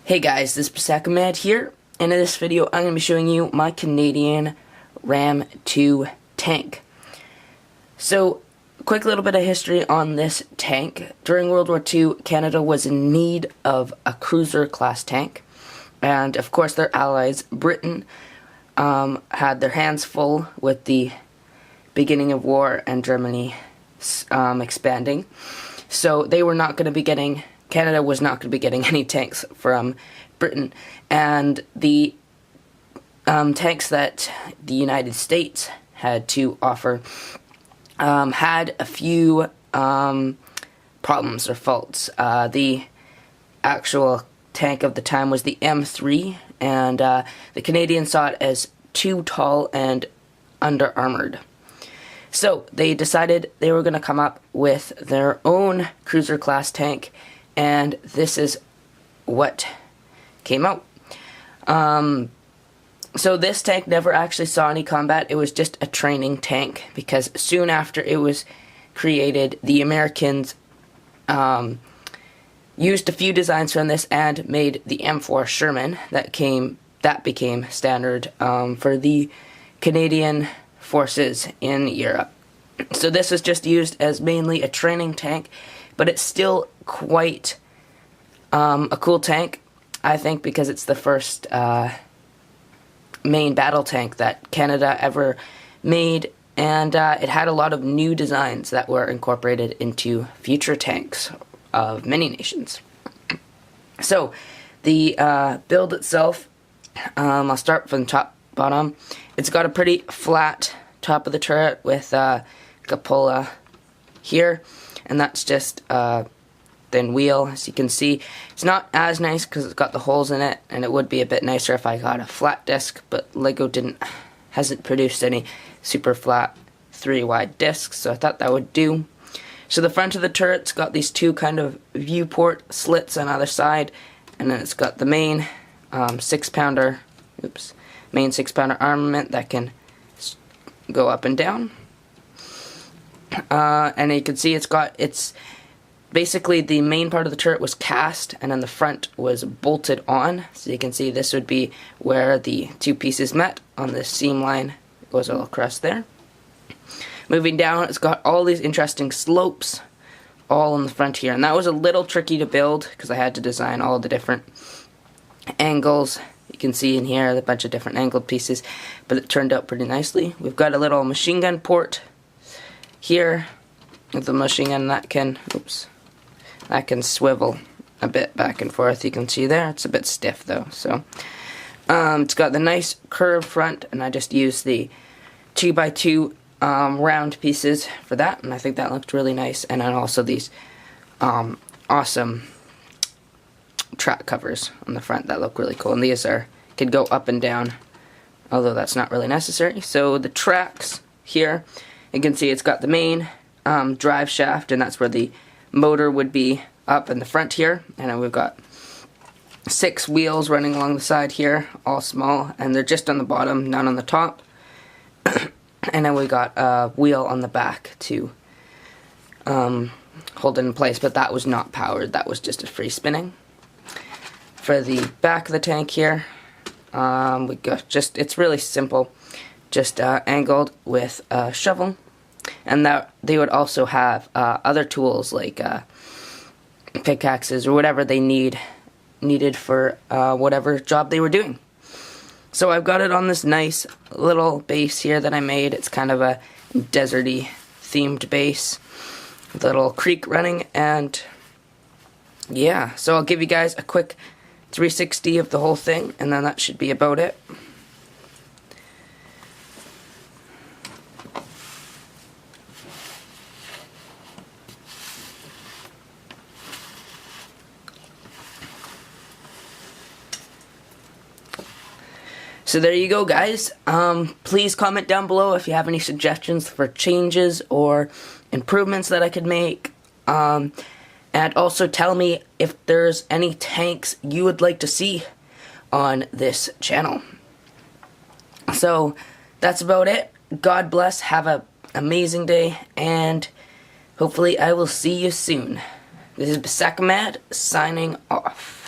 Hey guys, this is Pasakamed here, and in this video I'm going to be showing you my Canadian Ram 2 tank. So, quick little bit of history on this tank. During World War II, Canada was in need of a cruiser class tank, and of course their allies, Britain, had their hands full with the beginning of war and Germany expanding. So they were not going to be getting Canada was not going to be getting any tanks from Britain, and the tanks that the United States had to offer had a few problems or faults. The actual tank of the time was the M3, and the Canadians saw it as too tall and under-armored. So they decided they were going to come up with their own cruiser class tank, and this is what came out. So this tank never actually saw any combat. It was just a training tank, because soon after it was created, the Americans used a few designs from this and made the M4 Sherman that became standard for the Canadian forces in Europe. So this was just used as mainly a training tank, but it's still quite a cool tank, I think, because it's the first main battle tank that Canada ever made, and it had a lot of new designs that were incorporated into future tanks of many nations. So, the build itself, I'll start from the bottom. It's got a pretty flat top of the turret with cupola here, and that's just thin wheel. As you can see, it's not as nice because it's got the holes in it, and it would be a bit nicer if I got a flat disc, but LEGO hasn't produced any super flat 3-wide discs, so I thought that would do. So the front of the turret's got these two kind of viewport slits on either side, and then it's got the main 6-pounder armament that can go up and down. And you can see it's basically the main part of the turret was cast, and then the front was bolted on. So you can see this would be where the two pieces met on this seam line. It goes all across there. Moving down, it's got all these interesting slopes all in the front here, and that was a little tricky to build because I had to design all the different angles. You can see in here a bunch of different angled pieces, but it turned out pretty nicely. We've got a little machine gun port here with the machine gun that can swivel a bit back and forth. You can see there, it's a bit stiff though. So it's got the nice curved front, and I just used the 2x2 round pieces for that, and I think that looked really nice. And then also these awesome track covers on the front that look really cool, and these could go up and down, although that's not really necessary. So the tracks here, you can see it's got the main drive shaft, and that's where the motor would be up in the front here, and then we've got 6 wheels running along the side here, all small, and they're just on the bottom, none on the top. And then we got a wheel on the back to hold it in place, but that was not powered, that was just a free spinning. For the back of the tank here, we got it's really simple, just angled with a shovel, and that they would also have other tools like pickaxes or whatever they needed for whatever job they were doing. So I've got it on this nice little base here that I made. It's kind of a deserty themed base with a little creek running, and yeah, so I'll give you guys a quick 360 of the whole thing, and then that should be about it. So there you go, guys. Please comment down below if you have any suggestions for changes or improvements that I could make. And also tell me if there's any tanks you would like to see on this channel. So that's about it. God bless. Have an amazing day, and hopefully I will see you soon. This is Pasakamed signing off.